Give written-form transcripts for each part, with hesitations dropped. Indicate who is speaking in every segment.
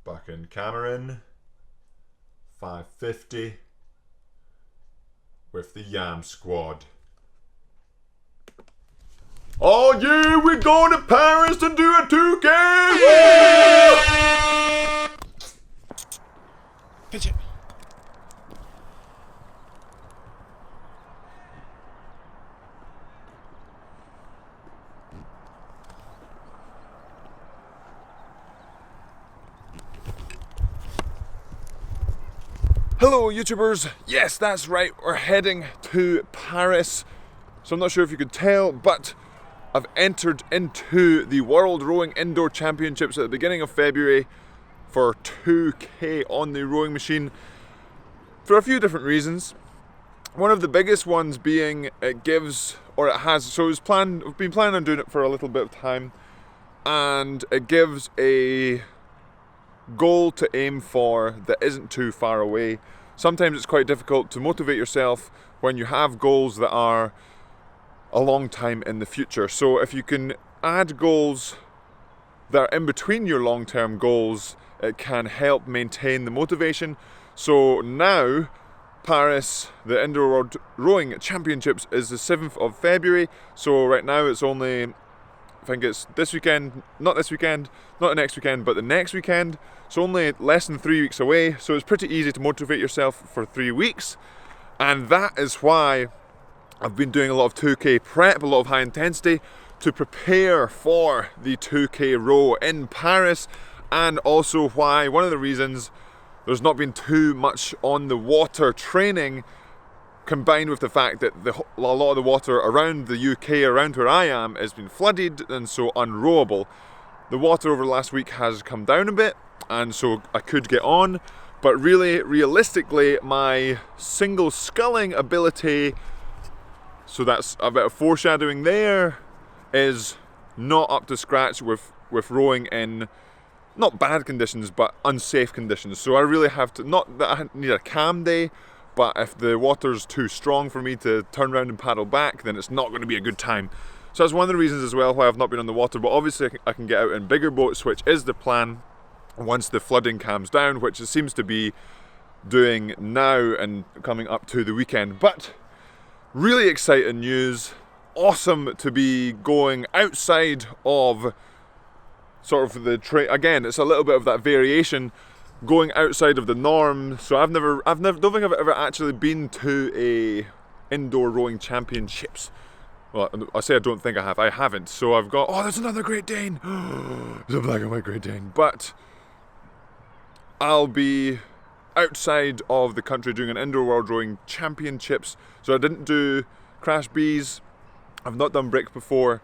Speaker 1: Buchan Cameron, 550 with the Yamsquad. Oh yeah, we're going to Paris to do a 2K!
Speaker 2: Pitch it. Hello YouTubers, yes that's right, we're heading to Paris. So I'm not sure if you could tell, but I've entered into the World Rowing Indoor Championships at the beginning of February for 2K on the rowing machine for a few different reasons. One of the biggest ones being it gives, or it has, so I've been planning on doing it for a little bit of time, and it gives a goal to aim for that isn't too far away. Sometimes it's quite difficult to motivate yourself when you have goals that are a long time in the future. So if you can add goals that are in between your long-term goals, it can help maintain the motivation. So now Paris, the Indoor World Rowing Championships, is the 7th of February. So right now it's only, I think it's this weekend, not this weekend, not the next weekend, but the next weekend. So only less than 3 weeks away. So it's pretty easy to motivate yourself for 3 weeks. And that is why I've been doing a lot of 2K prep, a lot of high intensity to prepare for the 2K row in Paris. And also why, one of the reasons there's not been too much on the water training, combined with the fact that a lot of the water around the UK, around where I am, has been flooded and so unrowable. The water over the last week has come down a bit, and so I could get on, but really, realistically, my single sculling ability, so that's a bit of foreshadowing there, is not up to scratch with rowing in not bad conditions, but unsafe conditions. So I really have to, not that I need a calm day, but if the water's too strong for me to turn around and paddle back, then it's not going to be a good time. So that's one of the reasons as well why I've not been on the water, but obviously I can get out in bigger boats, which is the plan once the flooding calms down, which it seems to be doing now and coming up to the weekend. But really exciting news, awesome to be going outside of sort of the again, it's a little bit of that variation, going outside of the norm. So I don't think I've ever actually been to a indoor rowing championships. Well, I say I don't think I haven't. So I've got, oh, there's another Great Dane. There's a black and white Great Dane. But I'll be outside of the country doing an indoor world rowing championships. So I didn't do crash bees. I've not done brick before.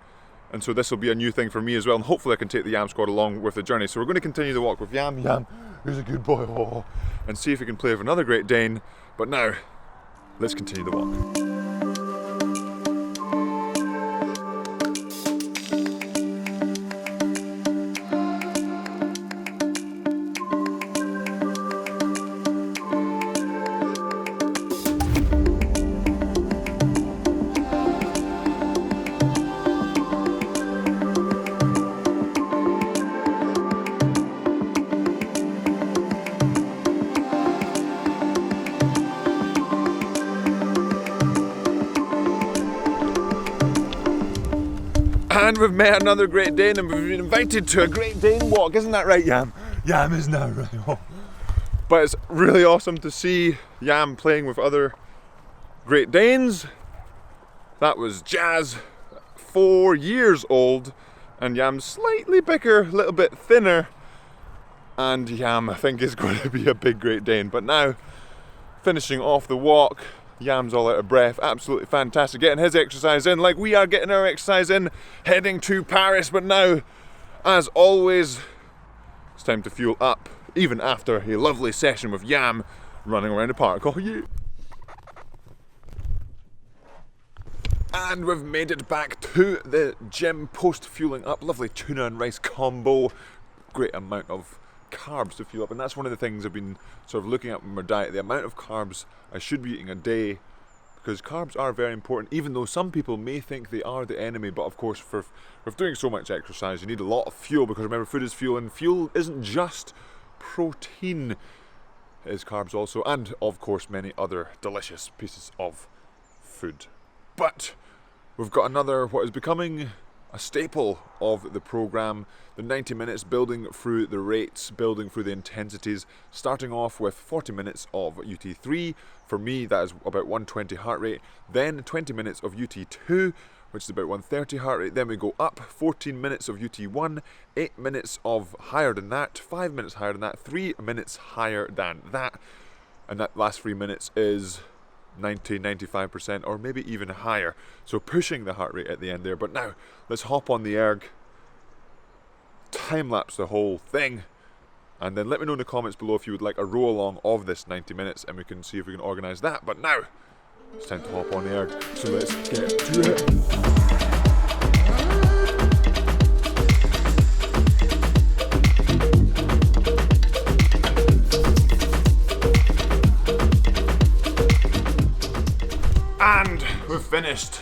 Speaker 2: And so this will be a new thing for me as well, and hopefully I can take the Yamsquad along with the journey. So we're going to continue the walk with Yam, who's a good boy, and see if we can play with another Great Dane. But now, let's continue the walk. And we've met another Great Dane and we've been invited to a Great Dane walk, isn't that right, Yam? Yam is now right. Oh. But it's really awesome to see Yam playing with other Great Danes. That was Jazz, 4 years old, and Yam's slightly bigger, a little bit thinner, and Yam I think is going to be a big Great Dane. But now, finishing off the walk, Yam's all out of breath, absolutely fantastic, getting his exercise in like we are getting our exercise in, heading to Paris. But now, as always, it's time to fuel up, even after a lovely session with Yam running around the park. Oh yeah! And we've made it back to the gym post fueling up. Lovely tuna and rice combo, great amount of carbs to fuel up, and that's one of the things I've been sort of looking at with my diet, the amount of carbs I should be eating a day, because carbs are very important, even though some people may think they are the enemy. But of course, for doing so much exercise, you need a lot of fuel, because remember, food is fuel, and fuel isn't just protein. It is carbs also, and of course many other delicious pieces of food. But we've got another, what is becoming a staple of the program, the 90 minutes building through the rates, building through the intensities, starting off with 40 minutes of UT3. For me, that is about 120 heart rate. Then 20 minutes of UT2, which is about 130 heart rate. Then we go up 14 minutes of UT1, 8 minutes of higher than that, 5 minutes higher than that, 3 minutes higher than that. And that last 3 minutes is 90-95% or maybe even higher, so pushing the heart rate at the end there. But now let's hop on the erg, time lapse the whole thing, and then let me know in the comments below if you would like a row along of this 90 minutes and we can see if we can organise that. But now it's time to hop on the erg, so let's get to it. And we've finished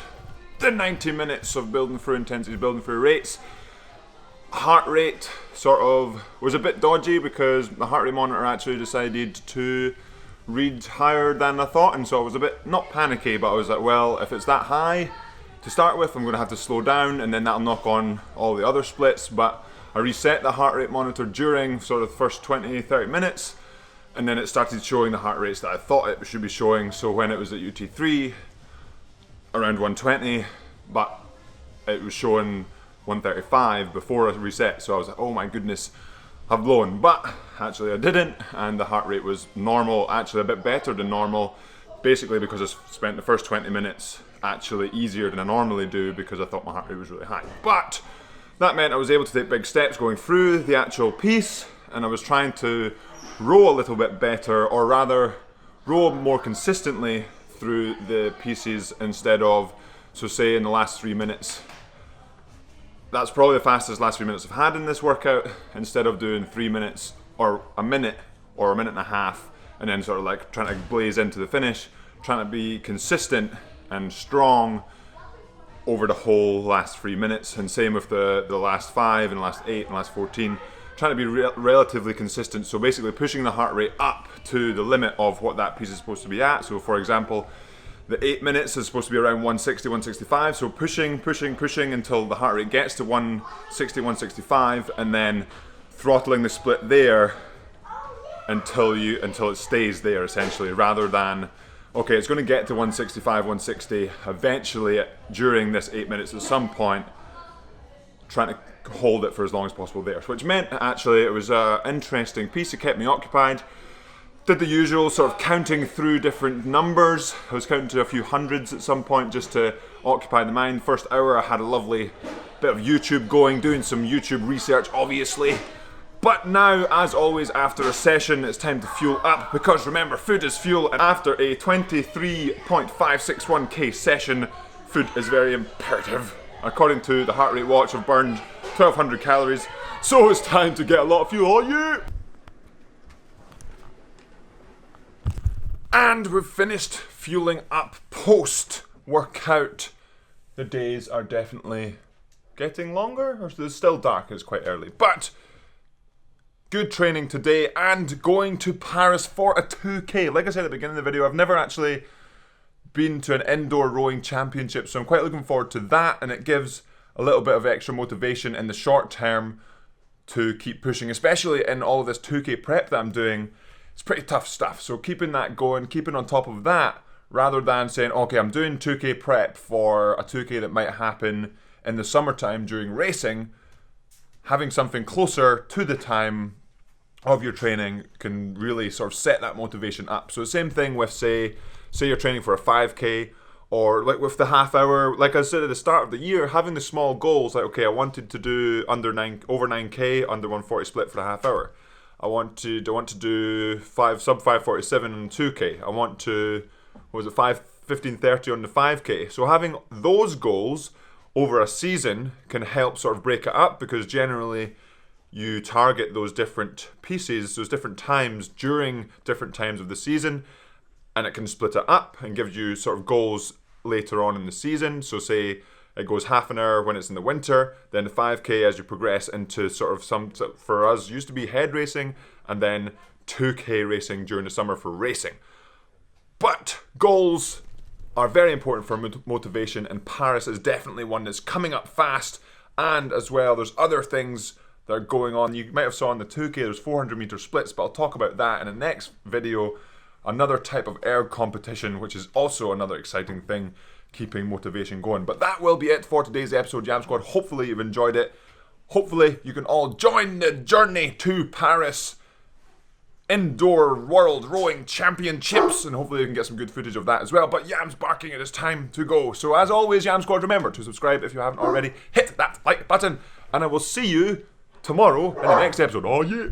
Speaker 2: the 90 minutes of building through intensities, building through rates. Heart rate sort of was a bit dodgy because the heart rate monitor actually decided to read higher than I thought, and so I was a bit, not panicky, but I was like, well, if it's that high to start with, I'm going to have to slow down, and then that'll knock on all the other splits. But I reset the heart rate monitor during sort of the first 20-30 minutes, and then it started showing the heart rates that I thought it should be showing. So when it was at UT3, around 120, but it was showing 135 before I reset. So I was like, oh my goodness, I've blown. But actually I didn't, and the heart rate was normal, actually a bit better than normal, basically because I spent the first 20 minutes actually easier than I normally do because I thought my heart rate was really high. But that meant I was able to take big steps going through the actual piece, and I was trying to row a little bit better, or rather row more consistently through the pieces instead of, so say in the last 3 minutes, that's probably the fastest last 3 minutes I've had in this workout, instead of doing 3 minutes or a minute and a half and then sort of like trying to blaze into the finish, trying to be consistent and strong over the whole last 3 minutes. And same with the last 5 and the last 8 and the last 14, trying to be relatively consistent. So basically pushing the heart rate up to the limit of what that piece is supposed to be at. So for example, the 8 minutes is supposed to be around 160, 165. So pushing until the heart rate gets to 160, 165, and then throttling the split there until it stays there, essentially, rather than, okay, it's going to get to 165, 160 eventually during this 8 minutes at some point, trying to hold it for as long as possible there. Which meant actually it was an interesting piece. It kept me occupied. Did the usual sort of counting through different numbers. I was counting to a few hundreds at some point just to occupy the mind. First hour I had a lovely bit of YouTube going, doing some YouTube research obviously. But now, as always, after a session, it's time to fuel up, because remember, food is fuel, and after a 23.561k session, food is very imperative. According to the heart rate watch, I've burned 1200 calories, so it's time to get a lot of fuel on you! And we've finished fueling up post-workout. The days are definitely getting longer, or it's still dark, it's quite early, but good training today, and going to Paris for a 2k. Like I said at the beginning of the video, I've never actually been to an indoor rowing championship, so I'm quite looking forward to that, and it gives a little bit of extra motivation in the short term to keep pushing, especially in all of this 2k prep that I'm doing. It's pretty tough stuff, so keeping that going, keeping on top of that, rather than saying, okay, I'm doing 2k prep for a 2k that might happen in the summertime during racing. Having something closer to the time of your training can really sort of set that motivation up. So the same thing with, say you're training for a 5k, or like with the half hour, like I said at the start of the year, having the small goals, like, okay, I wanted to do over 9k, under 140 split for the half hour. I want to do sub 547 on 2k. I want to, 15:30 on the 5k. So having those goals over a season can help sort of break it up, because generally you target those different pieces, those different times during different times of the season, and it can split it up and give you sort of goals later on in the season. So say It goes half an hour when it's in the winter, then the 5K as you progress into sort of some, for us, used to be head racing, and then 2K racing during the summer for racing. But goals are very important for motivation, and Paris is definitely one that's coming up fast. And as well, there's other things that are going on. You might have saw in the 2K, there's 400 meter splits, but I'll talk about that in the next video. Another type of erg competition, which is also another exciting thing, keeping motivation going. But that will be it for today's episode, Yamsquad. Hopefully you've enjoyed it. Hopefully you can all join the journey to Paris Indoor World Rowing Championships, and hopefully you can get some good footage of that as well. But Yam's barking, it is time to go. So as always, Yamsquad, remember to subscribe if you haven't already. Hit that like button, and I will see you tomorrow in the next episode. Oh yeah!